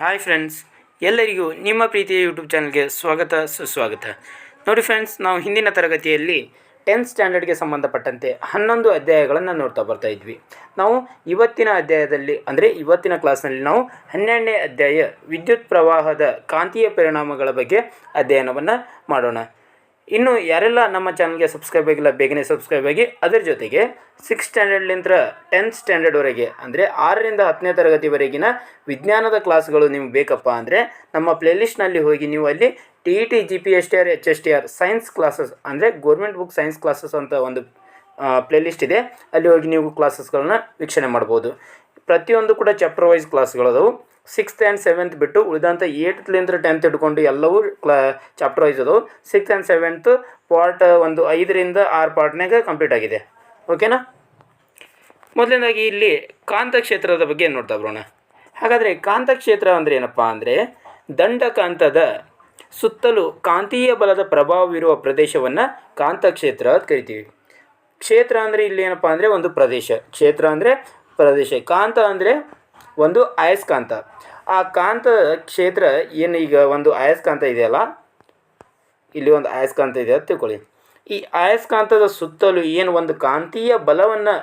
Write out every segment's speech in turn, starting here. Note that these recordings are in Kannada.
ಹಾಯ್ ಫ್ರೆಂಡ್ಸ್, ಎಲ್ಲರಿಗೂ ನಿಮ್ಮ ಪ್ರೀತಿಯ ಯೂಟ್ಯೂಬ್ ಚಾನಲ್ಗೆ ಸ್ವಾಗತ ಸುಸ್ವಾಗತ. ನೋಡಿ ಫ್ರೆಂಡ್ಸ್, ನಾವು ಹಿಂದಿನ ತರಗತಿಯಲ್ಲಿ 10th ಸ್ಟ್ಯಾಂಡರ್ಡ್ಗೆ ಸಂಬಂಧಪಟ್ಟಂತೆ 11 ಅಧ್ಯಾಯಗಳನ್ನು ನೋಡ್ತಾ ಬರ್ತಾ ಇದ್ವಿ. ನಾವು ಇವತ್ತಿನ ಅಧ್ಯಾಯದಲ್ಲಿ ಅಂದರೆ ಇವತ್ತಿನ ಕ್ಲಾಸ್ನಲ್ಲಿ ನಾವು 12ನೇ ಅಧ್ಯಾಯ ವಿದ್ಯುತ್ ಪ್ರವಾಹದ ಕಾಂತೀಯ ಪರಿಣಾಮಗಳ ಬಗ್ಗೆ ಅಧ್ಯಯನವನ್ನು ಮಾಡೋಣ. ಇನ್ನು ಯಾರೆಲ್ಲ ನಮ್ಮ ಚಾನಲ್ಗೆ ಸಬ್ಸ್ಕ್ರೈಬ್ ಆಗಿಲ್ಲ ಬೇಗನೆ ಸಬ್ಸ್ಕ್ರೈಬ್ ಆಗಿ. ಅದರ ಜೊತೆಗೆ 6th ಸ್ಟ್ಯಾಂಡರ್ಡ್ಲಿಂದ 10th ಸ್ಟ್ಯಾಂಡರ್ಡ್ವರೆಗೆ ಅಂದರೆ 6ರಿಂದ 10ನೇ ತರಗತಿವರೆಗಿನ ವಿಜ್ಞಾನದ ಕ್ಲಾಸ್ಗಳು ನಿಮ್ಗೆ ಬೇಕಪ್ಪ ಅಂದರೆ ನಮ್ಮ ಪ್ಲೇಲಿಸ್ಟ್ನಲ್ಲಿ ಹೋಗಿ ನೀವು ಅಲ್ಲಿ TET GPSTR HSTR science classes ಅಂದರೆ ಗೌರ್ಮೆಂಟ್ ಬುಕ್ ಸೈನ್ಸ್ ಕ್ಲಾಸಸ್ ಅಂತ ಒಂದು ಪ್ಲೇಲಿಸ್ಟ್ ಇದೆ. ಅಲ್ಲಿ ಹೋಗಿ ನೀವು ಕ್ಲಾಸಸ್ಗಳನ್ನ ವೀಕ್ಷಣೆ ಮಾಡ್ಬೋದು. ಪ್ರತಿಯೊಂದು ಕೂಡ chapter wise ಕ್ಲಾಸ್ಗಳದವು. 6th and 7th ಬಿಟ್ಟು ಉಳಿದಂಥ 8th 10th ಹಿಡ್ಕೊಂಡು ಎಲ್ಲವೂ ಚಾಪ್ಟರ್ ವೈಸ್ ಅದಾವೆ. 6th ಆ್ಯಂಡ್ 7th ಪಾರ್ಟ್ ಒಂದು 5ರಿಂದ 6 ಪಾರ್ಟ್ನಾಗ ಕಂಪ್ಲೀಟ್ ಆಗಿದೆ. ಓಕೆನಾ? ಮೊದಲನೇದಾಗಿ ಇಲ್ಲಿ ಕಾಂತಕ್ಷೇತ್ರದ ಬಗ್ಗೆ ನೋಡ್ತಾ ಬರೋಣ. ಹಾಗಾದರೆ ಕಾಂತಕ್ಷೇತ್ರ ಅಂದರೆ ಏನಪ್ಪ ಅಂದರೆ ದಂಡಕಾಂತದ ಸುತ್ತಲೂ ಕಾಂತೀಯ ಬಲದ ಪ್ರಭಾವವಿರುವ ಪ್ರದೇಶವನ್ನು ಕಾಂತಕ್ಷೇತ್ರ ಅಂತ ಕರಿತೀವಿ. ಕ್ಷೇತ್ರ ಅಂದರೆ ಇಲ್ಲಿ ಏನಪ್ಪ ಅಂದರೆ ಒಂದು ಪ್ರದೇಶ, ಕ್ಷೇತ್ರ ಅಂದರೆ ಪ್ರದೇಶ, ಕಾಂತ ಅಂದರೆ ಒಂದು ಅಯಸ್ಕಾಂತ. ಆ ಕಾಂತ ಕ್ಷೇತ್ರ ಏನು, ಈಗ ಒಂದು ಅಯಸ್ಕಾಂತ ಇದೆಯಲ್ಲ, ಇಲ್ಲಿ ಒಂದು ಅಯಸ್ಕಾಂತ ಇದೆ ಅಂತ ತಿಳ್ಕೊಳ್ಳಿ. ಈ ಅಯಸ್ಕಾಂತದ ಸುತ್ತಲೂ ಏನು ಒಂದು ಕಾಂತೀಯ ಬಲವನ್ನು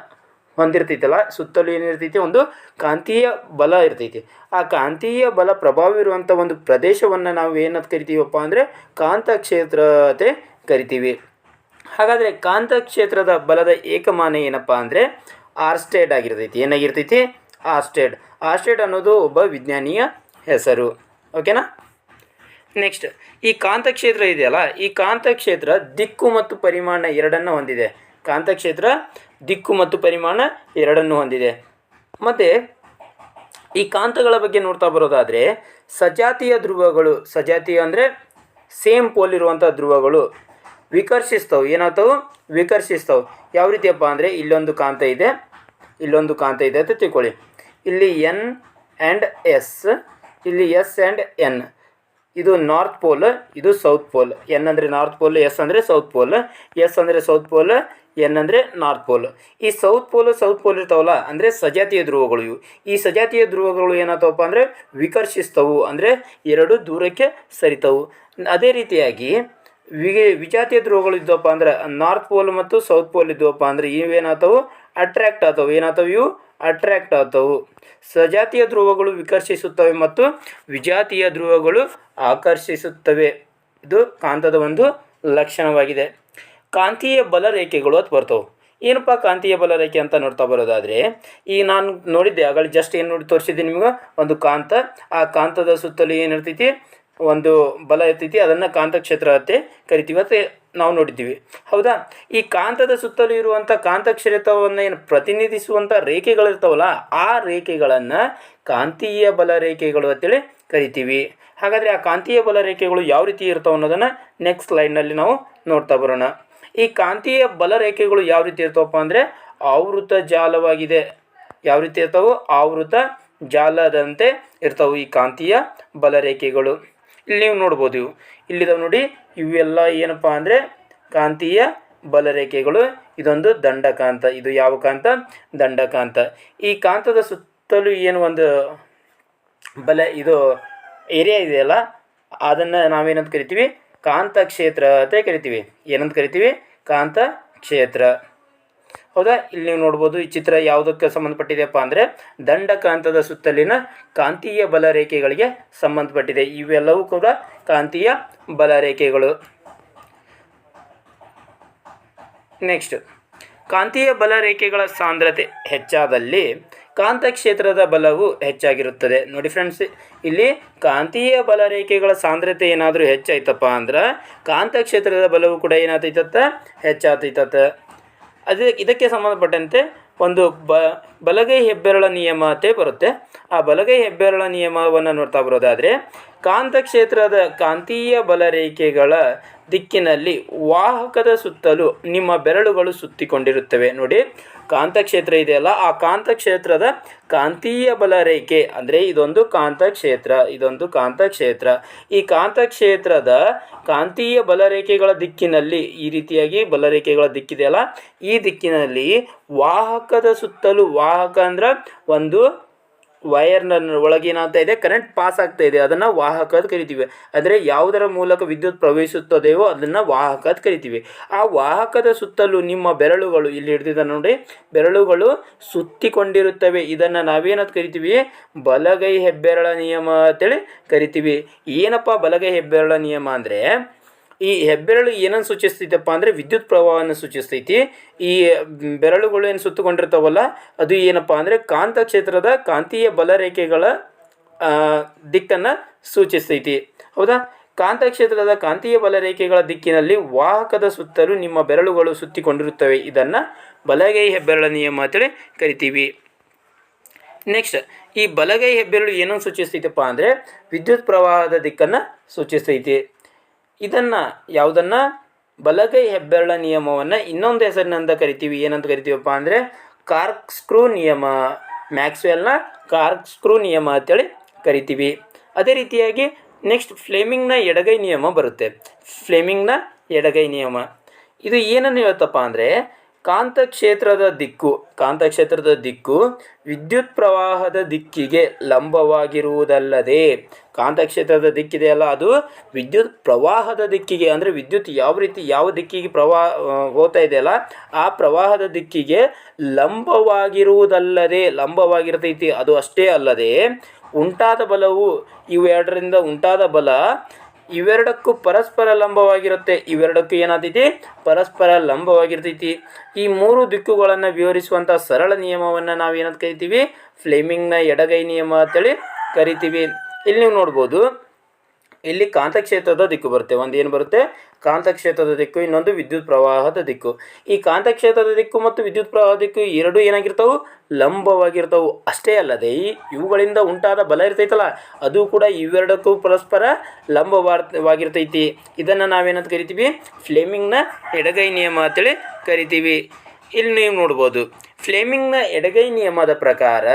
ಹೊಂದಿರ್ತೈತಲ್ಲ, ಸುತ್ತಲೂ ಏನಿರ್ತೈತಿ ಒಂದು ಕಾಂತೀಯ ಬಲ ಇರ್ತೈತಿ. ಆ ಕಾಂತೀಯ ಬಲ ಪ್ರಭಾವ ಇರುವಂಥ ಒಂದು ಪ್ರದೇಶವನ್ನು ನಾವು ಏನಂತ ಕರಿತೀವಪ್ಪ ಅಂದರೆ ಕಾಂತಕ್ಷೇತ್ರ ಅಂತ ಕರಿತೀವಿ. ಹಾಗಾದರೆ ಕಾಂತಕ್ಷೇತ್ರದ ಬಲದ ಏಕಮಾನ ಏನಪ್ಪ ಅಂದರೆ ಆರ್ಸ್ಟೆಡ್ ಆಗಿರ್ತೈತಿ. ಏನಾಗಿರ್ತೈತಿ? ಆರ್ಸ್ಟೆಡ್ ಅನ್ನೋದು ಒಬ್ಬ ವಿಜ್ಞಾನಿಯ ಹೆಸರು. ಓಕೆನಾ? ನೆಕ್ಸ್ಟ್, ಈ ಕಾಂತಕ್ಷೇತ್ರ ಇದೆಯಲ್ಲ, ಈ ಕಾಂತಕ್ಷೇತ್ರ ದಿಕ್ಕು ಮತ್ತು ಪರಿಮಾಣ ಎರಡನ್ನು ಹೊಂದಿದೆ. ಕಾಂತಕ್ಷೇತ್ರ ದಿಕ್ಕು ಮತ್ತು ಪರಿಮಾಣ ಎರಡನ್ನು ಹೊಂದಿದೆ. ಮತ್ತು ಈ ಕಾಂತಗಳ ಬಗ್ಗೆ ನೋಡ್ತಾ ಬರೋದಾದರೆ ಸಜಾತಿಯ ಧ್ರುವಗಳು, ಸಜಾತಿಯ ಅಂದರೆ ಸೇಮ್ ಪೋಲ್ ಇರುವಂಥ ಧ್ರುವಗಳು ವಿಕರ್ಷಿಸ್ತವೆ. ಏನಾಗ್ತವೆ? ವಿಕರ್ಷಿಸ್ತವೆ. ಯಾವ ರೀತಿಯಪ್ಪ ಅಂದರೆ ಇಲ್ಲೊಂದು ಕಾಂತ ಇದೆ, ಇಲ್ಲೊಂದು ಕಾಂತ ಇದೆ ಅಂತ ತಿಳ್ಕೊಳ್ಳಿ. ಇಲ್ಲಿ N ಆ್ಯಂಡ್ S, ಇಲ್ಲಿ S ಆ್ಯಂಡ್ N. ಇದು ನಾರ್ತ್ ಪೋಲ್, ಇದು ಸೌತ್ ಪೋಲ್. N ಅಂದರೆ ನಾರ್ತ್ ಪೋಲ್, S ಅಂದರೆ ಸೌತ್ ಪೋಲ್. S ಅಂದರೆ ಸೌತ್ ಪೋಲ್, N ಅಂದರೆ ನಾರ್ತ್ ಪೋಲ್. ಈ ಸೌತ್ ಪೋಲ್ ಇರ್ತಾವಲ್ಲ ಅಂದರೆ ಸಜಾತಿಯ ಧ್ರುವಗಳು. ಇವು ಈ ಸಜಾತಿಯ ಧ್ರುವಗಳು ಏನಾಗ್ತವಪ್ಪ ಅಂದರೆ ವಿಕರ್ಷಿಸ್ತವು, ಅಂದರೆ ಎರಡು ದೂರಕ್ಕೆ ಸರಿತವು. ಅದೇ ರೀತಿಯಾಗಿ ವಿಜಾತಿಯ ಧ್ರುವಗಳು ಇದ್ದವಪ್ಪ ಅಂದ್ರೆ ನಾರ್ತ್ ಪೋಲ್ ಮತ್ತು ಸೌತ್ ಪೋಲ್ ಇದ್ದವಪ್ಪ ಅಂದರೆ ಇವೇನಾಗ್ತವು? ಅಟ್ರ್ಯಾಕ್ಟ್ ಆಗ್ತವೆ. ಏನಾಗ್ತವೆ? ಇವು ಅಟ್ರ್ಯಾಕ್ಟ್ ಆಗ್ತವು. ಸಜಾತಿಯ ಧ್ರುವಗಳು ವಿಕರ್ಷಿಸುತ್ತವೆ ಮತ್ತು ವಿಜಾತಿಯ ಧ್ರುವಗಳು ಆಕರ್ಷಿಸುತ್ತವೆ. ಇದು ಕಾಂತದ ಒಂದು ಲಕ್ಷಣವಾಗಿದೆ. ಕಾಂತೀಯ ಬಲರೇಖೆಗಳು ಅಂತ ಬರ್ತವೆ. ಏನಪ್ಪ ಕಾಂತೀಯ ಬಲರೇಖೆ ಅಂತ ನೋಡ್ತಾ ಬರೋದಾದರೆ, ಈ ನಾನು ನೋಡಿದ್ದೆ ಆಗಲಿ ಜಸ್ಟ್ ಏನು ನೋಡಿ ತೋರಿಸಿದ್ದೀನಿ ನಿಮ್ಗೆ, ಒಂದು ಕಾಂತ. ಆ ಕಾಂತದ ಸುತ್ತಲೂ ಏನಿರ್ತೈತಿ? ಒಂದು ಬಲ ಇರ್ತೈತಿ. ಅದನ್ನು ಕಾಂತಕ್ಷೇತ್ರ ಅಂತ ಕರಿತೀವಿ ಅಂತ ನಾವು ನೋಡಿದ್ದೀವಿ. ಹೌದಾ? ಈ ಕಾಂತದ ಸುತ್ತಲೂ ಇರುವಂಥ ಕಾಂತಕ್ಷೇತ್ರವನ್ನು ಏನು ಪ್ರತಿನಿಧಿಸುವಂಥ ರೇಖೆಗಳಿರ್ತಾವಲ್ಲ, ಆ ರೇಖೆಗಳನ್ನು ಕಾಂತೀಯ ಬಲ ರೇಖೆಗಳು ಅಂತೇಳಿ ಕರಿತೀವಿ. ಹಾಗಾದರೆ ಆ ಕಾಂತೀಯ ಬಲ ರೇಖೆಗಳು ಯಾವ ರೀತಿ ಇರ್ತಾವೆ ಅನ್ನೋದನ್ನು ನೆಕ್ಸ್ಟ್ ಸ್ಲೈಡ್ನಲ್ಲಿ ನಾವು ನೋಡ್ತಾ ಬರೋಣ. ಈ ಕಾಂತೀಯ ಬಲ ರೇಖೆಗಳು ಯಾವ ರೀತಿ ಇರ್ತಾವಪ್ಪ ಅಂದರೆ ಆವೃತ ಜಾಲವಾಗಿದೆ. ಯಾವ ರೀತಿ ಇರ್ತಾವೆ? ಆವೃತ ಜಾಲದಂತೆ ಇರ್ತಾವೆ ಈ ಕಾಂತೀಯ ಬಲರೇಖೆಗಳು. ಇಲ್ಲಿ ನೀವು ನೋಡ್ಬೋದು, ಇಲ್ಲಿದಾವೆ ನೋಡಿ, ಇವೆಲ್ಲ ಏನಪ್ಪ ಅಂದರೆ ಕಾಂತೀಯ ಬಲರೇಖೆಗಳು. ಇದೊಂದು ದಂಡಕಾಂತ. ಇದು ಯಾವ ಕಾಂತ? ದಂಡಕಾಂತ. ಈ ಕಾಂತದ ಸುತ್ತಲೂ ಏನು ಒಂದು ಬಲ ಇದು ಏರಿಯಾ ಇದೆಯಲ್ಲ, ಅದನ್ನು ನಾವೇನಂತ ಕರಿತೀವಿ? ಕಾಂತಕ್ಷೇತ್ರ ಅಂತ ಕರಿತೀವಿ. ಏನಂತ ಕರಿತೀವಿ? ಕಾಂತಕ್ಷೇತ್ರ. ಹೌದಾ? ಇಲ್ಲಿ ನೀವು ನೋಡ್ಬೋದು, ಈ ಚಿತ್ರ ಯಾವುದಕ್ಕೆ ಸಂಬಂಧಪಟ್ಟಿದೆಯಪ್ಪ ಅಂದರೆ ದಂಡಕಾಂತದ ಸುತ್ತಲಿನ ಕಾಂತೀಯ ಬಲರೇಖೆಗಳಿಗೆ ಸಂಬಂಧಪಟ್ಟಿದೆ. ಇವೆಲ್ಲವೂ ಕೂಡ ಕಾಂತೀಯ ಬಲರೇಖೆಗಳು. ನೆಕ್ಸ್ಟ್, ಕಾಂತೀಯ ಬಲರೇಖೆಗಳ ಸಾಂದ್ರತೆ ಹೆಚ್ಚಾದಲ್ಲಿ ಕಾಂತಕ್ಷೇತ್ರದ ಬಲವು ಹೆಚ್ಚಾಗಿರುತ್ತದೆ. ನೋಡಿ ಫ್ರೆಂಡ್ಸ್, ಇಲ್ಲಿ ಕಾಂತೀಯ ಬಲರೇಖೆಗಳ ಸಾಂದ್ರತೆ ಏನಾದರೂ ಹೆಚ್ಚಾಯ್ತಪ್ಪ ಅಂದ್ರೆ ಕಾಂತಕ್ಷೇತ್ರದ ಬಲವು ಕೂಡ ಏನಾಗ್ತೈತತ್ತ? ಹೆಚ್ಚಾಗ್ತೈತತ್ತ. ಇದಕ್ಕೆ ಸಂಬಂಧಪಟ್ಟಂತೆ ಒಂದು ಬಲಗೈ ಹೆಬ್ಬೆರಳ ನಿಯಮ ಅಂತ ಬರುತ್ತೆ. ಆ ಬಲಗೈ ಹೆಬ್ಬೆರಳ ನಿಯಮವನ್ನು ನೋಡ್ತಾ ಬರೋದಾದರೆ ಕಾಂತಕ್ಷೇತ್ರದ ಕಾಂತೀಯ ಬಲರೇಖೆಗಳ ದಿಕ್ಕಿನಲ್ಲಿ ವಾಹಕದ ಸುತ್ತಲೂ ನಿಮ್ಮ ಬೆರಳುಗಳು ಸುತ್ತಿಕೊಂಡಿರುತ್ತವೆ. ನೋಡಿ, ಕಾಂತಕ್ಷೇತ್ರ ಇದೆಯಲ್ಲ, ಆ ಕಾಂತಕ್ಷೇತ್ರದ ಕಾಂತೀಯ ಬಲರೇಖೆ ಅಂದರೆ ಇದೊಂದು ಕಾಂತಕ್ಷೇತ್ರ, ಇದೊಂದು ಕಾಂತಕ್ಷೇತ್ರ. ಈ ಕಾಂತಕ್ಷೇತ್ರದ ಕಾಂತೀಯ ಬಲರೇಖೆಗಳ ದಿಕ್ಕಿನಲ್ಲಿ ಈ ರೀತಿಯಾಗಿ ಬಲರೇಖೆಗಳ ದಿಕ್ಕಿದೆಯಲ್ಲ, ಈ ದಿಕ್ಕಿನಲ್ಲಿ ವಾಹಕದ ಸುತ್ತಲೂ, ವಾಹಕ ಅಂದ್ರೆ ಒಂದು ವೈರ್ನ ಒಳಗೆ ಏನಾಗ್ತಾ ಇದೆ, ಕರೆಂಟ್ ಪಾಸ್ ಆಗ್ತಾ ಇದೆ, ಅದನ್ನು ವಾಹಕ ಅಂತ ಕರಿತೀವಿ. ಅಂದರೆ ಯಾವುದರ ಮೂಲಕ ವಿದ್ಯುತ್ ಪ್ರವಹಿಸುತ್ತದೆಯೋ ಅದನ್ನು ವಾಹಕ ಅಂತ ಕರಿತೀವಿ. ಆ ವಾಹಕದ ಸುತ್ತಲೂ ನಿಮ್ಮ ಬೆರಳುಗಳು ಇಲ್ಲಿ ಹಿಡಿದಿದ್ದ ನೋಡಿ, ಬೆರಳುಗಳು ಸುತ್ತಿಕೊಂಡಿರುತ್ತವೆ. ಇದನ್ನು ನಾವೇನಂತ ಕರಿತೀವಿ, ಬಲಗೈ ಹೆಬ್ಬೆರಳ ನಿಯಮ ಅಂತೇಳಿ ಕರಿತೀವಿ. ಏನಪ್ಪ ಬಲಗೈ ಹೆಬ್ಬೆರಳ ನಿಯಮ ಅಂದರೆ, ಈ ಹೆಬ್ಬೆರಳು ಏನನ್ನು ಸೂಚಿಸ್ತೈತಪ್ಪ ಅಂದರೆ ವಿದ್ಯುತ್ ಪ್ರವಾಹವನ್ನು ಸೂಚಿಸ್ತೈತಿ. ಈ ಬೆರಳುಗಳು ಏನು ಸುತ್ತಕೊಂಡಿರ್ತಾವಲ್ಲ ಅದು ಏನಪ್ಪ ಅಂದರೆ ಕಾಂತಕ್ಷೇತ್ರದ ಕಾಂತೀಯ ಬಲರೇಖೆಗಳ ದಿಕ್ಕನ್ನು ಸೂಚಿಸ್ತೈತಿ. ಹೌದಾ? ಕಾಂತಕ್ಷೇತ್ರದ ಕಾಂತೀಯ ಬಲರೇಖೆಗಳ ದಿಕ್ಕಿನಲ್ಲಿ ವಾಹಕದ ಸುತ್ತಲೂ ನಿಮ್ಮ ಬೆರಳುಗಳು ಸುತ್ತಿಕೊಂಡಿರುತ್ತವೆ. ಇದನ್ನು ಬಲಗೈ ಹೆಬ್ಬೆರಳ ನಿಯಮ ಅಂತೇಳಿ ಕರಿತೀವಿ. ನೆಕ್ಸ್ಟ್, ಈ ಬಲಗೈ ಹೆಬ್ಬೆರಳು ಏನನ್ನು ಸೂಚಿಸ್ತೈತಪ್ಪ ಅಂದರೆ ವಿದ್ಯುತ್ ಪ್ರವಾಹದ ದಿಕ್ಕನ್ನು ಸೂಚಿಸ್ತೈತಿ. ಇದನ್ನು ಯಾವುದನ್ನು, ಬಲಗೈ ಹೆಬ್ಬೆರಳ ನಿಯಮವನ್ನು ಇನ್ನೊಂದು ಹೆಸರಿನಿಂದ ಕರಿತೀವಿ. ಏನಂತ ಕರಿತೀವಪ್ಪ ಅಂದರೆ ಕಾರ್ಕ್ ಸ್ಕ್ರೂ ನಿಯಮ, ಮ್ಯಾಕ್ಸ್ವೆಲ್ನ ಕಾರ್ಕ್ ಸ್ಕ್ರೂ ನಿಯಮ ಅಂತೇಳಿ ಕರಿತೀವಿ. ಅದೇ ರೀತಿಯಾಗಿ ನೆಕ್ಸ್ಟ್ ಫ್ಲೇಮಿಂಗ್ನ ಎಡಗೈ ನಿಯಮ ಬರುತ್ತೆ. ಫ್ಲೇಮಿಂಗ್ನ ಎಡಗೈ ನಿಯಮ ಇದು ಏನನ್ನು ಹೇಳ್ತಪ್ಪ ಅಂದರೆ ಕಾಂತಕ್ಷೇತ್ರದ ದಿಕ್ಕು ವಿದ್ಯುತ್ ಪ್ರವಾಹದ ದಿಕ್ಕಿಗೆ ಲಂಬವಾಗಿರುವುದಲ್ಲದೆ, ಕಾಂತಕ್ಷೇತ್ರದ ದಿಕ್ಕಿದೆಯಲ್ಲ ಅದು ವಿದ್ಯುತ್ ಪ್ರವಾಹದ ದಿಕ್ಕಿಗೆ, ಅಂದರೆ ವಿದ್ಯುತ್ ಯಾವ ದಿಕ್ಕಿಗೆ ಹೋಗ್ತಾ ಇದೆಯಲ್ಲ ಆ ಪ್ರವಾಹದ ದಿಕ್ಕಿಗೆ ಲಂಬವಾಗಿರ್ತೈತಿ. ಅದು ಅಷ್ಟೇ ಅಲ್ಲದೆ ಉಂಟಾದ ಬಲವು ಇವೆರಡರಿಂದ ಉಂಟಾದ ಬಲ ಇವೆರಡಕ್ಕೂ ಪರಸ್ಪರ ಲಂಬವಾಗಿರುತ್ತೆ. ಇವೆರಡಕ್ಕೂ ಏನಾಗ್ತೈತಿ, ಪರಸ್ಪರ ಲಂಬವಾಗಿರ್ತೈತಿ. ಈ ಮೂರು ದಿಕ್ಕುಗಳನ್ನು ವಿವರಿಸುವಂಥ ಸರಳ ನಿಯಮವನ್ನು ನಾವೇನಂತ ಕರಿತೀವಿ, ಫ್ಲೇಮಿಂಗ್ನ ಎಡಗೈ ನಿಯಮ ಅಂತೇಳಿ ಕರಿತೀವಿ. ಇಲ್ಲಿ ನೀವು ನೋಡ್ಬೋದು, ಇಲ್ಲಿ ಕಾಂತಕ್ಷೇತ್ರದ ದಿಕ್ಕು ಬರುತ್ತೆ. ಒಂದು ಏನು ಬರುತ್ತೆ, ಕಾಂತಕ್ಷೇತ್ರದ ದಿಕ್ಕು, ಇನ್ನೊಂದು ವಿದ್ಯುತ್ ಪ್ರವಾಹದ ದಿಕ್ಕು. ಈ ಕಾಂತಕ್ಷೇತ್ರದ ದಿಕ್ಕು ಮತ್ತು ವಿದ್ಯುತ್ ಪ್ರವಾಹದ ದಿಕ್ಕು ಎರಡೂ ಏನಾಗಿರ್ತಾವೆ, ಲಂಬವಾಗಿರ್ತಾವೆ. ಅಷ್ಟೇ ಅಲ್ಲದೆ ಇವುಗಳಿಂದ ಉಂಟಾದ ಬಲ ಇರ್ತೈತಲ್ಲ ಅದು ಕೂಡ ಇವೆರಡಕ್ಕೂ ಪರಸ್ಪರ ಲಂಬವಾಗಿರ್ತೈತಿ. ಇದನ್ನು ನಾವೇನಂತ ಕರಿತೀವಿ, ಫ್ಲೇಮಿಂಗ್ನ ಎಡಗೈ ನಿಯಮ ಅಂತೇಳಿ ಕರಿತೀವಿ. ಇಲ್ಲಿ ನೀವು ನೋಡ್ಬೋದು, ಫ್ಲೇಮಿಂಗ್ನ ಎಡಗೈ ನಿಯಮದ ಪ್ರಕಾರ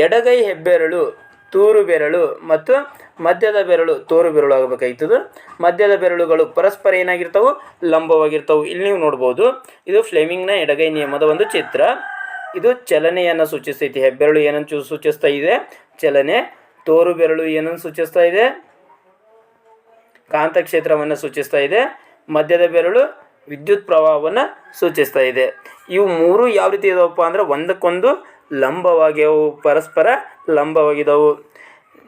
ಎಡಗೈ ಹೆಬ್ಬೆರಳು, ತೂರು ಬೆರಳು ಮತ್ತು ಮಧ್ಯದ ಬೆರಳು, ತೋರು ಬೆರಳು ಆಗಬೇಕಾಯ್ತದು, ಮಧ್ಯದ ಬೆರಳುಗಳು ಪರಸ್ಪರ ಏನಾಗಿರ್ತಾವೆ, ಲಂಬವಾಗಿರ್ತಾವೆ. ಇಲ್ಲಿ ನೀವು ನೋಡ್ಬೋದು, ಇದು ಫ್ಲೇಮಿಂಗ್ನ ಎಡಗೈ ನಿಯಮದ ಒಂದು ಚಿತ್ರ. ಇದು ಚಲನೆಯನ್ನು ಸೂಚಿಸ್ತೈತಿ. ಹೆಬ್ಬೆರಳು ಏನನ್ನು ಸೂಚಿಸ್ತಾ ಇದೆ, ಚಲನೆ. ತೋರು ಬೆರಳು ಏನನ್ನು ಸೂಚಿಸ್ತಾ ಇದೆ, ಕಾಂತಕ್ಷೇತ್ರವನ್ನು ಸೂಚಿಸ್ತಾ ಇದೆ. ಮಧ್ಯದ ಬೆರಳು ವಿದ್ಯುತ್ ಪ್ರವಾಹವನ್ನು ಸೂಚಿಸ್ತಾ ಇದೆ. ಇವು ಮೂರು ಯಾವ ರೀತಿ ಇದಾವಪ್ಪ ಅಂದರೆ ಒಂದಕ್ಕೊಂದು ಲಂಬವಾಗ್ಯವು, ಪರಸ್ಪರ ಲಂಬವಾಗಿದ್ದವು.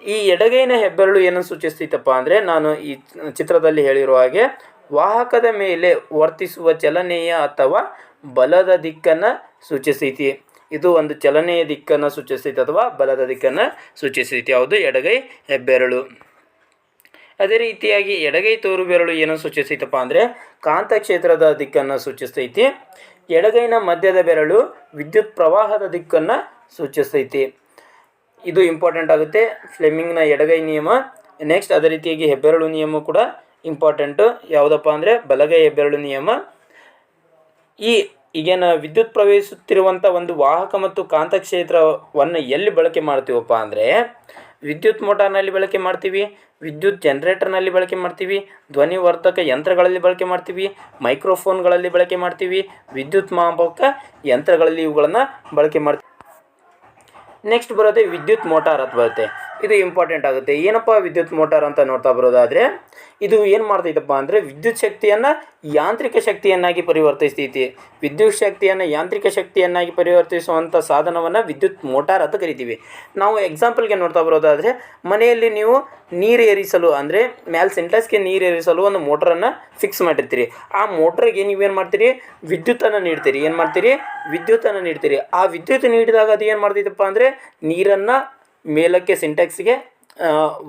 ಈ ಎಡಗೈನ ಹೆಬ್ಬೆರಳು ಏನನ್ನು ಸೂಚಿಸ್ತೈತಪ್ಪ ಅಂದರೆ, ನಾನು ಈ ಚಿತ್ರದಲ್ಲಿ ಹೇಳಿರುವ ಹಾಗೆ ವಾಹಕದ ಮೇಲೆ ವರ್ತಿಸುವ ಚಲನೆಯ ಅಥವಾ ಬಲದ ದಿಕ್ಕನ್ನು ಸೂಚಿಸ್ತೈತಿ. ಇದು ಒಂದು ಚಲನೆಯ ದಿಕ್ಕನ್ನು ಸೂಚಿಸ್ತೈತಿ ಅಥವಾ ಬಲದ ದಿಕ್ಕನ್ನು ಸೂಚಿಸ್ತೈತಿ. ಯಾವುದು, ಎಡಗೈ ಹೆಬ್ಬೆರಳು. ಅದೇ ರೀತಿಯಾಗಿ ಎಡಗೈ ತೋರು ಬೆರಳು ಏನನ್ನು ಸೂಚಿಸ್ತೈತಪ್ಪ ಅಂದರೆ ಕಾಂತಕ್ಷೇತ್ರದ ದಿಕ್ಕನ್ನು ಸೂಚಿಸ್ತೈತಿ. ಎಡಗೈನ ಮಧ್ಯದ ಬೆರಳು ವಿದ್ಯುತ್ ಪ್ರವಾಹದ ದಿಕ್ಕನ್ನು ಸೂಚಿಸ್ತೈತಿ. ಇದು ಇಂಪಾರ್ಟೆಂಟ್ ಆಗುತ್ತೆ, ಫ್ಲೇಮಿಂಗ್ನ ಎಡಗೈ ನಿಯಮ. ನೆಕ್ಸ್ಟ್ ಅದೇ ರೀತಿಯಾಗಿ ಹೆಬ್ಬೆರಳು ನಿಯಮ ಕೂಡ ಇಂಪಾರ್ಟೆಂಟು. ಯಾವುದಪ್ಪ ಅಂದರೆ ಬಲಗೈ ಹೆಬ್ಬೆರಳು ನಿಯಮ. ಈಗೇನು ವಿದ್ಯುತ್ ಪ್ರವಹಿಸುತ್ತಿರುವಂಥ ಒಂದು ವಾಹಕ ಮತ್ತು ಕಾಂತಕ್ಷೇತ್ರವನ್ನು ಎಲ್ಲಿ ಬಳಕೆ ಮಾಡ್ತೀವಪ್ಪ ಅಂದರೆ ವಿದ್ಯುತ್ ಮೋಟಾರ್ನಲ್ಲಿ ಬಳಕೆ ಮಾಡ್ತೀವಿ, ವಿದ್ಯುತ್ ಜನರೇಟರ್ನಲ್ಲಿ ಬಳಕೆ ಮಾಡ್ತೀವಿ, ಧ್ವನಿವರ್ಧಕ ಯಂತ್ರಗಳಲ್ಲಿ ಬಳಕೆ ಮಾಡ್ತೀವಿ, ಮೈಕ್ರೋಫೋನ್ಗಳಲ್ಲಿ ಬಳಕೆ ಮಾಡ್ತೀವಿ, ವಿದ್ಯುತ್ ಮಾಪಕ ಯಂತ್ರಗಳಲ್ಲಿ ಇವುಗಳನ್ನು ಬಳಕೆ ಮಾಡ್ತೀವಿ. ನೆಕ್ಸ್ಟ್ ಬರೋದೇ ವಿದ್ಯುತ್ ಮೋಟಾರ್ ಅಂತ ಬರುತ್ತೆ. ಇದು ಇಂಪಾರ್ಟೆಂಟ್ ಆಗುತ್ತೆ. ಏನಪ್ಪ ವಿದ್ಯುತ್ ಮೋಟಾರ್ ಅಂತ ನೋಡ್ತಾ ಬರೋದಾದರೆ, ಇದು ಏನು ಮಾಡ್ತೈತಪ್ಪ ಅಂದರೆ ವಿದ್ಯುತ್ ಶಕ್ತಿಯನ್ನು ಯಾಂತ್ರಿಕ ಶಕ್ತಿಯನ್ನಾಗಿ ಪರಿವರ್ತಿಸ್ತೈತಿ. ವಿದ್ಯುತ್ ಶಕ್ತಿಯನ್ನು ಯಾಂತ್ರಿಕ ಶಕ್ತಿಯನ್ನಾಗಿ ಪರಿವರ್ತಿಸುವಂಥ ಸಾಧನವನ್ನು ವಿದ್ಯುತ್ ಮೋಟಾರ್ ಅಂತ ಕರಿತೀವಿ. ನಾವು ಎಕ್ಸಾಂಪಲ್ಗೆ ನೋಡ್ತಾ ಬರೋದಾದರೆ, ಮನೆಯಲ್ಲಿ ನೀವು ನೀರು ಏರಿಸಲು ಅಂದರೆ ಮ್ಯಾಲೆ ಸಿಂಟೆಕ್ಸ್ಗೆ ನೀರು ಏರಿಸಲು ಒಂದು ಮೋಟ್ರನ್ನು ಫಿಕ್ಸ್ ಮಾಡಿರ್ತೀರಿ. ಆ ಮೋಟ್ರಿಗೆ ನೀವೇನು ಮಾಡ್ತೀರಿ, ವಿದ್ಯುತ್ತನ್ನು ನೀಡ್ತೀರಿ. ಏನು ಮಾಡ್ತೀರಿ, ವಿದ್ಯುತ್ತನ್ನು ನೀಡ್ತೀರಿ. ಆ ವಿದ್ಯುತ್ ನೀಡಿದಾಗ ಅದು ಏನು ಮಾಡ್ತೈತಪ್ಪ ಅಂದರೆ ನೀರನ್ನು ಮೇಲಕ್ಕೆ ಸಿಂಟೆಕ್ಸ್ಗೆ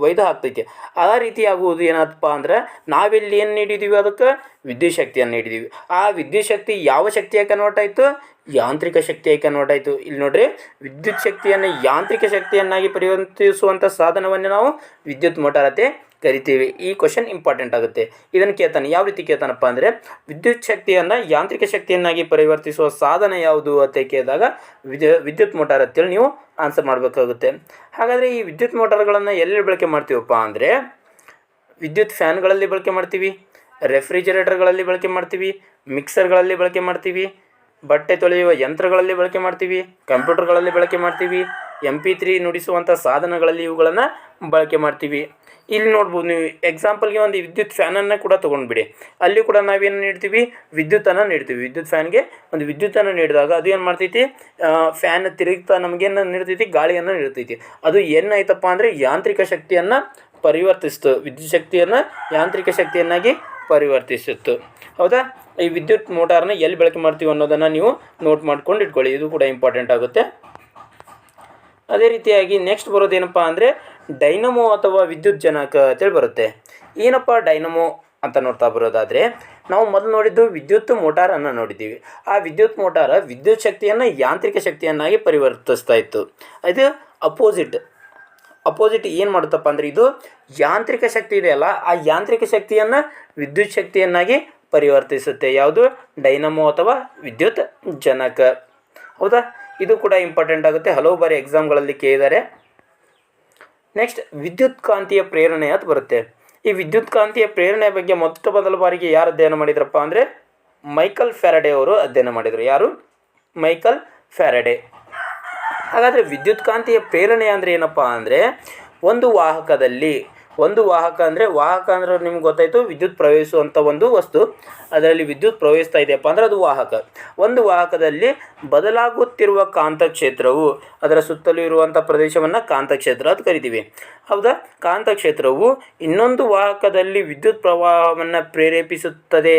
ಒಯ್ದು ಹಾಕ್ತೈತಿ. ಆ ರೀತಿ ಆಗುವುದು ಏನಪ್ಪ ಅಂದ್ರೆ ನಾವಿಲ್ಲಿ ಏನು ನೀಡಿದ್ದೀವಿ, ಅದಕ್ಕೆ ವಿದ್ಯುತ್ ಶಕ್ತಿಯನ್ನು ನೀಡಿದ್ದೀವಿ. ಆ ವಿದ್ಯುತ್ ಶಕ್ತಿ ಯಾವ ಶಕ್ತಿಯಾಗಿ ಕನ್ವರ್ಟ್ ಆಯಿತು, ಯಾಂತ್ರಿಕ ಶಕ್ತಿಯಾಗಿ ಕನ್ವರ್ಟ್ ಆಯಿತು. ಇಲ್ಲಿ ನೋಡ್ರಿ, ವಿದ್ಯುತ್ ಶಕ್ತಿಯನ್ನು ಯಾಂತ್ರಿಕ ಶಕ್ತಿಯನ್ನಾಗಿ ಪರಿವರ್ತಿಸುವಂಥ ಸಾಧನವನ್ನು ನಾವು ವಿದ್ಯುತ್ ಮೋಟಾರ್ ಅಂತ ಕರಿತೀವಿ. ಈ ಕ್ವಶನ್ ಇಂಪಾರ್ಟೆಂಟ್ ಆಗುತ್ತೆ. ಇದನ್ನು ಕೇಳ್ತಾನೆ, ಯಾವ ರೀತಿ ಕೇಳ್ತಾನಪ್ಪ ಅಂದರೆ ವಿದ್ಯುತ್ ಶಕ್ತಿಯನ್ನು ಯಾಂತ್ರಿಕ ಶಕ್ತಿಯನ್ನಾಗಿ ಪರಿವರ್ತಿಸುವ ಸಾಧನ ಯಾವುದು ಅಂತ ಕೇಳಿದಾಗ ವಿದ್ಯುತ್ ಮೋಟಾರ್ ಅಂತೇಳಿ ನೀವು ಆನ್ಸರ್ ಮಾಡಬೇಕಾಗುತ್ತೆ. ಹಾಗಾದರೆ ಈ ವಿದ್ಯುತ್ ಮೋಟಾರ್ಗಳನ್ನು ಎಲ್ಲಿ ಬಳಕೆ ಮಾಡ್ತೀವಪ್ಪ ಅಂದರೆ ವಿದ್ಯುತ್ ಫ್ಯಾನ್ಗಳಲ್ಲಿ ಬಳಕೆ ಮಾಡ್ತೀವಿ, ರೆಫ್ರಿಜರೇಟರ್ಗಳಲ್ಲಿ ಬಳಕೆ ಮಾಡ್ತೀವಿ, ಮಿಕ್ಸರ್ಗಳಲ್ಲಿ ಬಳಕೆ ಮಾಡ್ತೀವಿ, ಬಟ್ಟೆ ತೊಳೆಯುವ ಯಂತ್ರಗಳಲ್ಲಿ ಬಳಕೆ ಮಾಡ್ತೀವಿ, ಕಂಪ್ಯೂಟರ್ಗಳಲ್ಲಿ ಬಳಕೆ ಮಾಡ್ತೀವಿ, MP3 ನುಡಿಸುವಂಥ ಸಾಧನಗಳಲ್ಲಿ ಇವುಗಳನ್ನು ಬಳಕೆ ಮಾಡ್ತೀವಿ. ಇಲ್ಲಿ ನೋಡ್ಬೋದು ನೀವು ಎಕ್ಸಾಂಪಲ್ಗೆ ಒಂದು ವಿದ್ಯುತ್ ಫ್ಯಾನನ್ನು ಕೂಡ ತೊಗೊಂಡ್ಬಿಡಿ. ಅಲ್ಲಿ ಕೂಡ ನಾವೇನು ನೀಡ್ತೀವಿ, ವಿದ್ಯುತ್ತನ್ನು ನೀಡ್ತೀವಿ. ವಿದ್ಯುತ್ ಫ್ಯಾನ್ಗೆ ಒಂದು ವಿದ್ಯುತ್ತನ್ನು ನೀಡಿದಾಗ ಅದು ಏನು ಮಾಡ್ತೈತಿ, ಫ್ಯಾನ್ ತಿರುಗ್ತಾ ನಮಗೇನು ನೀಡ್ತೈತಿ, ಗಾಳಿಯನ್ನು ನೀಡ್ತೈತಿ. ಅದು ಏನಾಯ್ತಪ್ಪ ಅಂದರೆ ಯಾಂತ್ರಿಕ ಶಕ್ತಿಯನ್ನು ಪರಿವರ್ತಿಸ್ತು, ವಿದ್ಯುತ್ ಶಕ್ತಿಯನ್ನು ಯಾಂತ್ರಿಕ ಶಕ್ತಿಯನ್ನಾಗಿ ಪರಿವರ್ತಿಸಿತ್ತು. ಹೌದಾ? ಈ ವಿದ್ಯುತ್ ಮೋಟಾರನ್ನ ಎಲ್ಲಿ ಬಳಕೆ ಮಾಡ್ತೀವಿ ಅನ್ನೋದನ್ನು ನೀವು ನೋಟ್ ಮಾಡ್ಕೊಂಡು ಇಟ್ಕೊಳ್ಳಿ, ಇದು ಕೂಡ ಇಂಪಾರ್ಟೆಂಟ್ ಆಗುತ್ತೆ. ಅದೇ ರೀತಿಯಾಗಿ ನೆಕ್ಸ್ಟ್ ಬರೋದೇನಪ್ಪ ಅಂದರೆ ಡೈನಮೋ ಅಥವಾ ವಿದ್ಯುತ್ ಜನಕ ಅಂತೇಳಿ ಬರುತ್ತೆ. ಏನಪ್ಪ ಡೈನಮೋ ಅಂತ ನೋಡ್ತಾ ಬರೋದಾದರೆ, ನಾವು ಮೊದಲು ನೋಡಿದ್ದು ವಿದ್ಯುತ್ ಮೋಟಾರನ್ನು ನೋಡಿದ್ದೀವಿ. ಆ ವಿದ್ಯುತ್ ಮೋಟಾರ ವಿದ್ಯುತ್ ಶಕ್ತಿಯನ್ನು ಯಾಂತ್ರಿಕ ಶಕ್ತಿಯನ್ನಾಗಿ ಪರಿವರ್ತಿಸ್ತಾ ಇತ್ತು. ಇದು ಅಪೋಸಿಟ್ ಏನು ಮಾಡುತ್ತಪ್ಪ ಅಂದರೆ, ಇದು ಯಾಂತ್ರಿಕ ಶಕ್ತಿ ಇದೆಯಲ್ಲ, ಆ ಯಾಂತ್ರಿಕ ಶಕ್ತಿಯನ್ನು ವಿದ್ಯುತ್ ಶಕ್ತಿಯನ್ನಾಗಿ ಪರಿವರ್ತಿಸುತ್ತೆ. ಯಾವುದು? ಡೈನಮೋ ಅಥವಾ ವಿದ್ಯುತ್ ಜನಕ. ಹೌದಾ? ಇದು ಕೂಡ ಇಂಪಾರ್ಟೆಂಟ್ ಆಗುತ್ತೆ, ಹಲವು ಬಾರಿ ಎಕ್ಸಾಮ್ಗಳಲ್ಲಿ ಕೇಳಿದ್ದಾರೆ. ನೆಕ್ಸ್ಟ್ ವಿದ್ಯುತ್ ಕಾಂತೀಯ ಪ್ರೇರಣೆ ಅಂತ ಬರುತ್ತೆ. ಈ ವಿದ್ಯುತ್ ಕಾಂತೀಯ ಪ್ರೇರಣೆಯ ಬಗ್ಗೆ ಮೊದಲ ಬಾರಿಗೆ ಯಾರು ಅಧ್ಯಯನ ಮಾಡಿದ್ರಪ್ಪ ಅಂದರೆ ಮೈಕಲ್ ಫ್ಯಾರಡೆ ಅವರು ಅಧ್ಯಯನ ಮಾಡಿದರು. ಯಾರು? Michael Faraday. ಹಾಗಾದರೆ ವಿದ್ಯುತ್ ಕಾಂತೀಯ ಪ್ರೇರಣೆ ಅಂದರೆ ಏನಪ್ಪ ಅಂದರೆ, ಒಂದು ವಾಹಕ ಅಂದರೆ ನಿಮ್ಗೆ ಗೊತ್ತಾಯಿತು, ವಿದ್ಯುತ್ ಪ್ರವಹಿಸುವಂಥ ಒಂದು ವಸ್ತು, ಅದರಲ್ಲಿ ವಿದ್ಯುತ್ ಪ್ರವಹಿಸ್ತಾ ಇದೆಯಪ್ಪ ಅಂದರೆ ಅದು ವಾಹಕ. ಒಂದು ವಾಹಕದಲ್ಲಿ ಬದಲಾಗುತ್ತಿರುವ ಕಾಂತಕ್ಷೇತ್ರವು, ಅದರ ಸುತ್ತಲೂ ಇರುವಂಥ ಪ್ರದೇಶವನ್ನು ಕಾಂತಕ್ಷೇತ್ರ ಅಂತ ಕರಿತೀವಿ. ಹೌದಾ? ಕಾಂತಕ್ಷೇತ್ರವು ಇನ್ನೊಂದು ವಾಹಕದಲ್ಲಿ ವಿದ್ಯುತ್ ಪ್ರವಾಹವನ್ನು ಪ್ರೇರೇಪಿಸುತ್ತದೆ.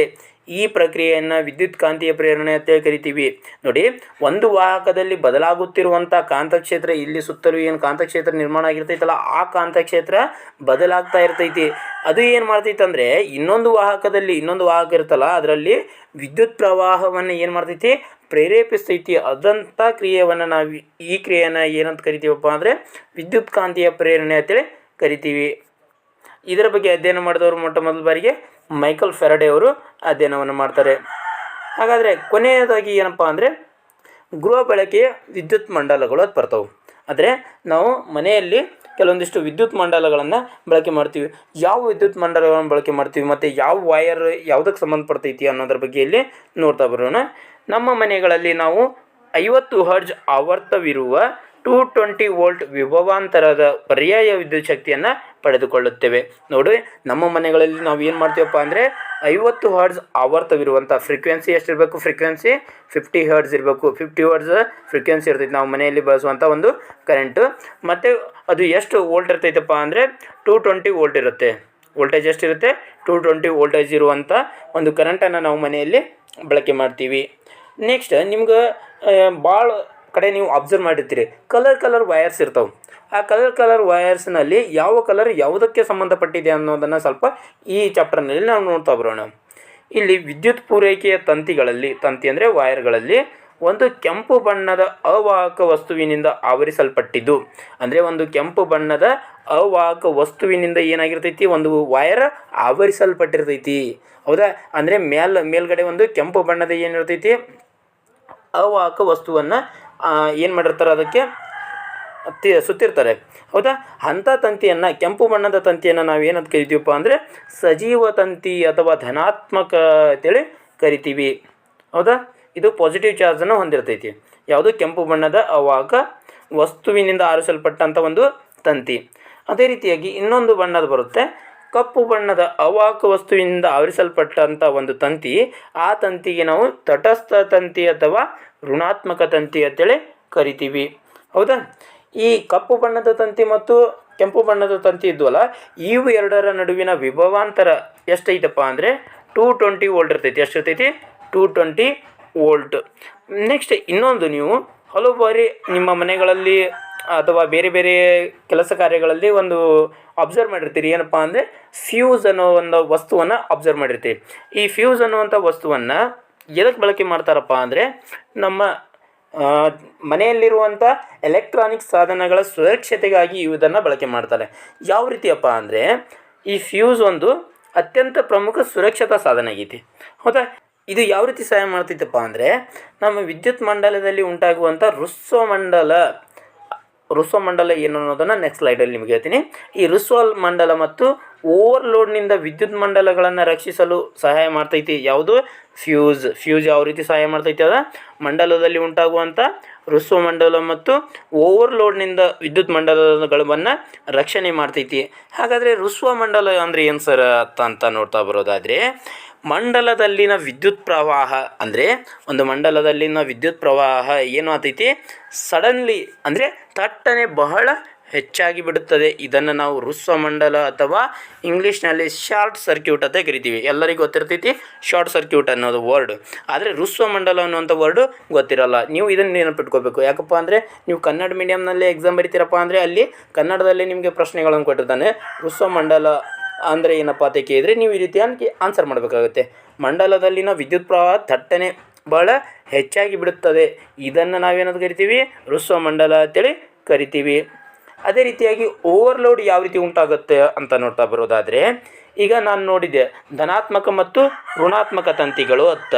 ಈ ಪ್ರಕ್ರಿಯೆಯನ್ನು ವಿದ್ಯುತ್ ಕಾಂತೀಯ ಪ್ರೇರಣೆ ಅಂತ ಕರಿತೀವಿ. ನೋಡಿ, ಒಂದು ವಾಹಕದಲ್ಲಿ ಬದಲಾಗುತ್ತಿರುವಂಥ ಕಾಂತಕ್ಷೇತ್ರ, ಇಲ್ಲಿ ಸುತ್ತಲೂ ಏನು ಕಾಂತಕ್ಷೇತ್ರ ನಿರ್ಮಾಣ ಆಗಿರ್ತೈತಲ್ಲ, ಆ ಕಾಂತಕ್ಷೇತ್ರ ಬದಲಾಗ್ತಾ ಇರ್ತೈತಿ. ಅದು ಏನು ಮಾಡ್ತೈತೆ ಅಂದರೆ, ಇನ್ನೊಂದು ವಾಹಕ ಇರುತ್ತಲ್ಲ, ಅದರಲ್ಲಿ ವಿದ್ಯುತ್ ಪ್ರವಾಹವನ್ನು ಏನು ಮಾಡ್ತೈತಿ, ಪ್ರೇರೇಪಿಸ್ತೈತಿ. ಅದಂಥ ಕ್ರಿಯೆಯನ್ನು ಈ ಕ್ರಿಯೆಯನ್ನು ಏನಂತ ಕರಿತೀವಪ್ಪ ಅಂದರೆ ವಿದ್ಯುತ್ ಕಾಂತೀಯ ಪ್ರೇರಣೆ ಅಂತೇಳಿ ಕರಿತೀವಿ. ಇದರ ಬಗ್ಗೆ ಅಧ್ಯಯನ ಮಾಡಿದವರು ಮೊದಲ ಬಾರಿಗೆ ಮೈಕಲ್ ಫ್ಯಾರಡೆ ಅವರು ಅಧ್ಯಯನವನ್ನು ಮಾಡ್ತಾರೆ. ಹಾಗಾದರೆ ಕೊನೆಯದಾಗಿ ಏನಪ್ಪ ಅಂದರೆ ಗೃಹ ಬಳಕೆಯ ವಿದ್ಯುತ್ ಮಂಡಲಗಳು ಅದು ಬರ್ತವೆ. ಆದರೆ ನಾವು ಮನೆಯಲ್ಲಿ ಕೆಲವೊಂದಿಷ್ಟು ವಿದ್ಯುತ್ ಮಂಡಲಗಳನ್ನು ಬಳಕೆ ಮಾಡ್ತೀವಿ. ಯಾವ ವಿದ್ಯುತ್ ಮಂಡಲಗಳನ್ನು ಬಳಕೆ ಮಾಡ್ತೀವಿ ಮತ್ತು ಯಾವ ವೈರ್ ಯಾವುದಕ್ಕೆ ಸಂಬಂಧಪಡ್ತೈತಿ ಅನ್ನೋದ್ರ ಬಗ್ಗೆ ಇಲ್ಲಿ ನೋಡ್ತಾ ಬರೋಣ. ನಮ್ಮ ಮನೆಗಳಲ್ಲಿ ನಾವು 50 ಹರ್ಟ್ಜ್ ಆವರ್ತವಿರುವ 220 ವೋಲ್ಟ್ ವಿಭವಾಂತರದ ಪರ್ಯಾಯ ವಿದ್ಯುತ್ ಶಕ್ತಿಯನ್ನು ಪಡೆದುಕೊಳ್ಳುತ್ತೇವೆ. ನೋಡಿ, ನಮ್ಮ ಮನೆಗಳಲ್ಲಿ ನಾವು ಏನು ಮಾಡ್ತೀವಪ್ಪ ಅಂದರೆ 50 ಹರ್ಟ್ಜ್ ಆವರ್ತವಿರುವಂಥ ಫ್ರೀಕ್ವೆನ್ಸಿ ಎಷ್ಟಿರಬೇಕು, ಫ್ರೀಕ್ವೆನ್ಸಿ 50 ಹರ್ಟ್ಜ್ ಇರಬೇಕು. 50 ಹರ್ಟ್ಜ್ ಫ್ರೀಕ್ವೆನ್ಸಿ ಇರ್ತೈತೆ ನಾವು ಮನೆಯಲ್ಲಿ ಬಳಸುವಂಥ ಒಂದು ಕರೆಂಟು. ಮತ್ತು ಅದು ಎಷ್ಟು ವೋಲ್ಟ್ ಇರ್ತೈತಪ್ಪ ಅಂದರೆ 220 ವೋಲ್ಟ್ ಇರುತ್ತೆ. ವೋಲ್ಟೇಜ್ ಎಷ್ಟಿರುತ್ತೆ? 220 ವೋಲ್ಟೇಜ್ ಇರುವಂಥ ಒಂದು ಕರೆಂಟನ್ನು ನಾವು ಮನೆಯಲ್ಲಿ ಬಳಕೆ ಮಾಡ್ತೀವಿ. ನೆಕ್ಸ್ಟ್ ನಿಮ್ಗೆ ಭಾಳ ಕಡೆ ನೀವು ಅಬ್ಸರ್ವ್ ಮಾಡಿರ್ತೀರಿ, ಕಲರ್ ವಯರ್ಸ್ ಇರ್ತವೆ. ಆ ಕಲರ್ ವಯರ್ಸ್ನಲ್ಲಿ ಯಾವ ಕಲರ್ ಯಾವುದಕ್ಕೆ ಸಂಬಂಧಪಟ್ಟಿದೆ ಅನ್ನೋದನ್ನು ಸ್ವಲ್ಪ ಈ ಚಾಪ್ಟರ್ನಲ್ಲಿ ನಾವು ನೋಡ್ತಾ ಬರೋಣ. ಇಲ್ಲಿ ವಿದ್ಯುತ್ ಪೂರೈಕೆಯ ತಂತಿ ಅಂದರೆ ವೈರ್ಗಳಲ್ಲಿ ಒಂದು ಕೆಂಪು ಬಣ್ಣದ ಅವಾಹಕ ವಸ್ತುವಿನಿಂದ ಆವರಿಸಲ್ಪಟ್ಟಿದ್ದು. ಅಂದರೆ ಒಂದು ಕೆಂಪು ಬಣ್ಣದ ಅವಾಹಕ ವಸ್ತುವಿನಿಂದ ಏನಾಗಿರ್ತೈತಿ, ಒಂದು ವೈರ್ ಆವರಿಸಲ್ಪಟ್ಟಿರ್ತೈತಿ. ಹೌದಾ? ಅಂದರೆ ಮೇಲ್ಗಡೆ ಒಂದು ಕೆಂಪು ಬಣ್ಣದ ಏನಿರ್ತೈತಿ, ಅವಾಹಕ ವಸ್ತುವನ್ನು ಏನು ಮಾಡಿರ್ತಾರೆ, ಅದಕ್ಕೆ ಸುತ್ತಿರ್ತಾರೆ. ಹೌದಾ? ಅಂಥ ತಂತಿಯನ್ನು, ಕೆಂಪು ಬಣ್ಣದ ತಂತಿಯನ್ನು ನಾವು ಏನಂತ ಕರಿತೀವಪ್ಪ ಅಂದರೆ ಸಜೀವ ತಂತಿ ಅಥವಾ ಧನಾತ್ಮಕ ಅಂತೇಳಿ ಕರಿತೀವಿ. ಹೌದಾ? ಇದು ಪಾಸಿಟಿವ್ ಚಾರ್ಜನ್ನು ಹೊಂದಿರ್ತೈತಿ. ಯಾವುದು? ಕೆಂಪು ಬಣ್ಣದ ಅವಾಹಕ ವಸ್ತುವಿನಿಂದ ಆರಿಸಲ್ಪಟ್ಟಂಥ ಒಂದು ತಂತಿ. ಅದೇ ರೀತಿಯಾಗಿ ಇನ್ನೊಂದು ಬಣ್ಣದ ಬರುತ್ತೆ, ಕಪ್ಪು ಬಣ್ಣದ ಅವಾಹಕ ವಸ್ತುವಿನಿಂದ ಆವರಿಸಲ್ಪಟ್ಟಂಥ ಒಂದು ತಂತಿ. ಆ ತಂತಿಗೆ ನಾವು ತಟಸ್ಥ ತಂತಿ ಅಥವಾ ಋಣಾತ್ಮಕ ತಂತಿ ಅಂತೇಳಿ ಕರಿತೀವಿ. ಹೌದಾ? ಈ ಕಪ್ಪು ಬಣ್ಣದ ತಂತಿ ಮತ್ತು ಕೆಂಪು ಬಣ್ಣದ ತಂತಿ ಇದ್ವಲ್ಲ, ಇವು ಎರಡರ ನಡುವಿನ ವಿಭವಾಂತರ ಎಷ್ಟೈತಪ್ಪ ಅಂದರೆ 220 ವೋಲ್ಟ್ ಇರ್ತೈತಿ. ಎಷ್ಟಿರ್ತೈತಿ? 220 ವೋಲ್ಟ್. ನೆಕ್ಸ್ಟ್ ಇನ್ನೊಂದು, ನೀವು ಹಲವು ಬಾರಿ ನಿಮ್ಮ ಮನೆಗಳಲ್ಲಿ ಅಥವಾ ಬೇರೆ ಬೇರೆ ಕೆಲಸ ಕಾರ್ಯಗಳಲ್ಲಿ ಒಂದು ಅಬ್ಸರ್ವ್ ಮಾಡಿರ್ತೀರಿ. ಏನಪ್ಪ ಅಂದರೆ ಫ್ಯೂಸ್ ಅನ್ನೋ ಒಂದು ವಸ್ತುವನ್ನು ಅಬ್ಸರ್ವ್ ಮಾಡಿರ್ತೀವಿ. ಈ ಫ್ಯೂಸ್ ಅನ್ನುವಂಥ ವಸ್ತುವನ್ನು ಎದಕ್ಕೆ ಬಳಕೆ ಮಾಡ್ತಾರಪ್ಪ ಅಂದರೆ ನಮ್ಮ ಮನೆಯಲ್ಲಿರುವಂಥ ಎಲೆಕ್ಟ್ರಾನಿಕ್ ಸಾಧನಗಳ ಸುರಕ್ಷತೆಗಾಗಿ ಇದನ್ನು ಬಳಕೆ ಮಾಡ್ತಾರೆ. ಯಾವ ರೀತಿಯಪ್ಪ ಅಂದರೆ ಈ ಫ್ಯೂಸ್ ಒಂದು ಅತ್ಯಂತ ಪ್ರಮುಖ ಸುರಕ್ಷತಾ ಸಾಧನ ಆಗೈತಿ. ಹೌದಾ? ಇದು ಯಾವ ರೀತಿ ಸಹಾಯ ಮಾಡ್ತೈತಪ್ಪ ಅಂದರೆ ನಮ್ಮ ವಿದ್ಯುತ್ ಮಂಡಲದಲ್ಲಿ ಉಂಟಾಗುವಂಥ ರುಸ್ಸೋ ಮಂಡಲ ಏನು ಅನ್ನೋದನ್ನು ನೆಕ್ಸ್ಟ್ ಸ್ಲೈಡಲ್ಲಿ ನಿಮಗೆ ಹೇಳ್ತೀನಿ. ಈ ರುಸ್ಸೋ ಮಂಡಲ ಮತ್ತು ಓವರ್ಲೋಡ್ನಿಂದ ವಿದ್ಯುತ್ ಮಂಡಲಗಳನ್ನು ರಕ್ಷಿಸಲು ಸಹಾಯ ಮಾಡ್ತೈತಿ. ಯಾವುದು? ಫ್ಯೂಸ್ ಯಾವ ರೀತಿ ಸಹಾಯ ಮಾಡ್ತೈತಿ? ಅದ ಮಂಡಲದಲ್ಲಿ ಉಂಟಾಗುವಂಥ ಋಸ್ವ ಮಂಡಲ ಮತ್ತು ಓವರ್ಲೋಡ್ನಿಂದ ವಿದ್ಯುತ್ ಮಂಡಲಗಳನ್ನು ರಕ್ಷಣೆ ಮಾಡ್ತೈತಿ. ಹಾಗಾದರೆ ಋಸ್ವ ಮಂಡಲ ಅಂದರೆ ಏನು ಸರ್ ಅಂತ ನೋಡ್ತಾ ಬರೋದಾದರೆ, ಮಂಡಲದಲ್ಲಿನ ವಿದ್ಯುತ್ ಪ್ರವಾಹ ಅಂದರೆ ಒಂದು ಮಂಡಲದಲ್ಲಿನ ವಿದ್ಯುತ್ ಪ್ರವಾಹ ಏನು ಆಗ್ತೈತಿ? ಸಡನ್ಲಿ ಅಂದರೆ ಥಟ್ಟನೆ ಬಹಳ ಹೆಚ್ಚಾಗಿ ಬಿಡುತ್ತದೆ. ಇದನ್ನು ನಾವು ಋಸ್ವ ಮಂಡಲ ಅಥವಾ ಇಂಗ್ಲೀಷ್ನಲ್ಲಿ ಶಾರ್ಟ್ ಸರ್ಕ್ಯೂಟ್ ಅಂತ ಕರಿತೀವಿ. ಎಲ್ಲರಿಗೂ ಗೊತ್ತಿರ್ತೈತಿ ಶಾರ್ಟ್ ಸರ್ಕ್ಯೂಟ್ ಅನ್ನೋದು ವರ್ಡ್. ಆದರೆ ಋಸ್ವ ಮಂಡಲ ಅನ್ನುವಂಥ ವರ್ಡು ಗೊತ್ತಿರಲ್ಲ. ನೀವು ಇದನ್ನು ನೆನಪಿಟ್ಕೋಬೇಕು. ಯಾಕಪ್ಪ ಅಂದರೆ ನೀವು ಕನ್ನಡ ಮೀಡಿಯಮ್ನಲ್ಲಿ ಎಕ್ಸಾಮ್ ಬರಿತೀರಪ್ಪ ಅಂದರೆ ಅಲ್ಲಿ ಕನ್ನಡದಲ್ಲಿ ನಿಮಗೆ ಪ್ರಶ್ನೆಗಳನ್ನು ಕೊಟ್ಟಿರ್ತಾನೆ. ಋಸ್ವ ಮಂಡಲ ಅಂದರೆ ಏನಪ್ಪ ಅಂತ ಕೇಳಿದರೆ ನೀವು ಈ ರೀತಿಯಾಗಿ ಆನ್ಸರ್ ಮಾಡಬೇಕಾಗುತ್ತೆ. ಮಂಡಲದಲ್ಲಿನ ವಿದ್ಯುತ್ ಪ್ರವಾಹ ಥಟ್ಟನೆ ಬಹಳ ಹೆಚ್ಚಾಗಿ ಬಿಡುತ್ತದೆ. ಇದನ್ನು ನಾವೇನಂತ ಕರಿತೀವಿ? ಋಸ್ವ ಮಂಡಲ ಅಂತೇಳಿ ಕರಿತೀವಿ. ಅದೇ ರೀತಿಯಾಗಿ ಓವರ್ಲೋಡ್ ಯಾವ ರೀತಿ ಉಂಟಾಗುತ್ತೆ ಅಂತ ನೋಡ್ತಾ ಬರೋದಾದರೆ, ಈಗ ನಾನು ನೋಡಿದ್ದೆ ಧನಾತ್ಮಕ ಮತ್ತು ಋಣಾತ್ಮಕ ತಂತಿಗಳು ಅಂತ.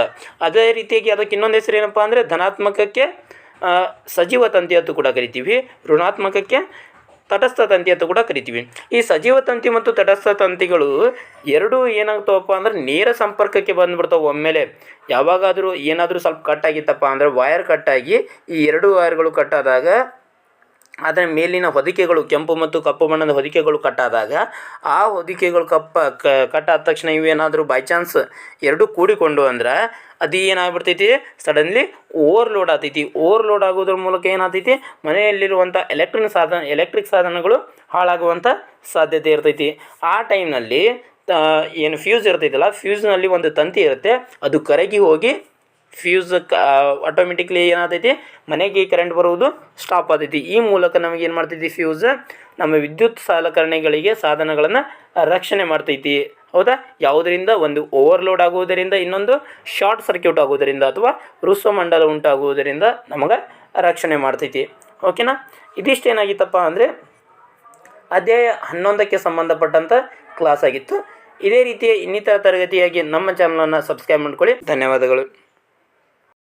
ಅದೇ ರೀತಿಯಾಗಿ ಅದಕ್ಕೆ ಇನ್ನೊಂದು ಹೆಸರು ಏನಪ್ಪ ಅಂದರೆ ಧನಾತ್ಮಕಕ್ಕೆ ಸಜೀವ ತಂತಿ ಅಂತ ಕೂಡ ಕರಿತೀವಿ, ಋಣಾತ್ಮಕಕ್ಕೆ ತಟಸ್ಥ ತಂತಿ ಅಂತ ಕೂಡ ಕರಿತೀವಿ. ಈ ಸಜೀವ ತಂತಿ ಮತ್ತು ತಟಸ್ಥ ತಂತಿಗಳು ಎರಡೂ ಏನಾಗ್ತಾವಪ್ಪ ಅಂದ್ರೆ ನೇರ ಸಂಪರ್ಕಕ್ಕೆ ಬಂದುಬಿಡ್ತಾವೆ. ಒಮ್ಮೆಲೆ ಯಾವಾಗಾದರೂ ಏನಾದರೂ ಸ್ವಲ್ಪ ಕಟ್ಟಾಗಿತ್ತಪ್ಪ ಅಂದರೆ ವೈರ್ ಕಟ್ಟಾಗಿ ಈ ಎರಡು ವೈರ್ಗಳು ಕಟ್ಟಾದಾಗ ಅದರ ಮೇಲಿನ ಹೊದಿಕೆಗಳು ಕೆಂಪು ಮತ್ತು ಕಪ್ಪು ಬಣ್ಣದ ಹೊದಿಕೆಗಳು ಕಟ್ಟಾದಾಗ ಆ ಹೊದಿಕೆಗಳು ಕಟ್ಟಾದ ತಕ್ಷಣ ಇವೇನಾದರೂ ಬೈ ಚಾನ್ಸ್ ಎರಡೂ ಕೂಡಿಕೊಂಡು ಅಂದ್ರೆ ಅದು ಏನಾಗ್ಬಿಡ್ತೈತಿ? ಸಡನ್ಲಿ ಓವರ್ಲೋಡ್ ಆಗ್ತೈತಿ. ಓವರ್ಲೋಡ್ ಆಗೋದ್ರ ಮೂಲಕ ಏನಾಗ್ತೈತಿ? ಮನೆಯಲ್ಲಿರುವಂಥ ಎಲೆಕ್ಟ್ರಿಕ್ ಸಾಧನಗಳು ಹಾಳಾಗುವಂಥ ಸಾಧ್ಯತೆ ಇರ್ತೈತಿ. ಆ ಟೈಮ್ನಲ್ಲಿ ಏನು ಫ್ಯೂಸ್ ಇರ್ತೈತಲ್ಲ, ಫ್ಯೂಸ್ನಲ್ಲಿ ಒಂದು ತಂತಿ ಇರುತ್ತೆ, ಅದು ಕರಗಿ ಹೋಗಿ ಫ್ಯೂಸ್ ಆಟೋಮೆಟಿಕ್ಲಿ ಏನಾಗ್ತೈತಿ? ಮನೆಗೆ ಕರೆಂಟ್ ಬರುವುದು ಸ್ಟಾಪ್ ಆಗ್ತೈತಿ. ಈ ಮೂಲಕ ನಮಗೆ ಏನು ಮಾಡ್ತೈತಿ? ಫ್ಯೂಸ್ ನಮ್ಮ ವಿದ್ಯುತ್ ಸಲಕರಣೆಗಳಿಗೆ ಸಾಧನಗಳನ್ನು ರಕ್ಷಣೆ ಮಾಡ್ತೈತಿ. ಹೌದಾ? ಯಾವುದರಿಂದ? ಒಂದು ಓವರ್ಲೋಡ್ ಆಗುವುದರಿಂದ, ಇನ್ನೊಂದು ಶಾರ್ಟ್ ಸರ್ಕ್ಯೂಟ್ ಆಗುವುದರಿಂದ ಅಥವಾ ಋಸ್ವ ಮಂಡಲ ಉಂಟಾಗುವುದರಿಂದ ನಮಗೆ ರಕ್ಷಣೆ ಮಾಡ್ತೈತಿ. ಓಕೆನಾ? ಇದಿಷ್ಟೇನಾಗಿತ್ತಪ್ಪ ಅಂದರೆ ಅಧ್ಯಾಯ 11ಕ್ಕೆ ಸಂಬಂಧಪಟ್ಟಂಥ ಕ್ಲಾಸ್ ಆಗಿತ್ತು. ಇದೇ ರೀತಿಯ ಇನ್ನಿತರ ತರಗತಿಯಾಗಿ ನಮ್ಮ ಚಾನಲನ್ನು ಸಬ್ಸ್ಕ್ರೈಬ್ ಮಾಡ್ಕೊಳ್ಳಿ. ಧನ್ಯವಾದಗಳು.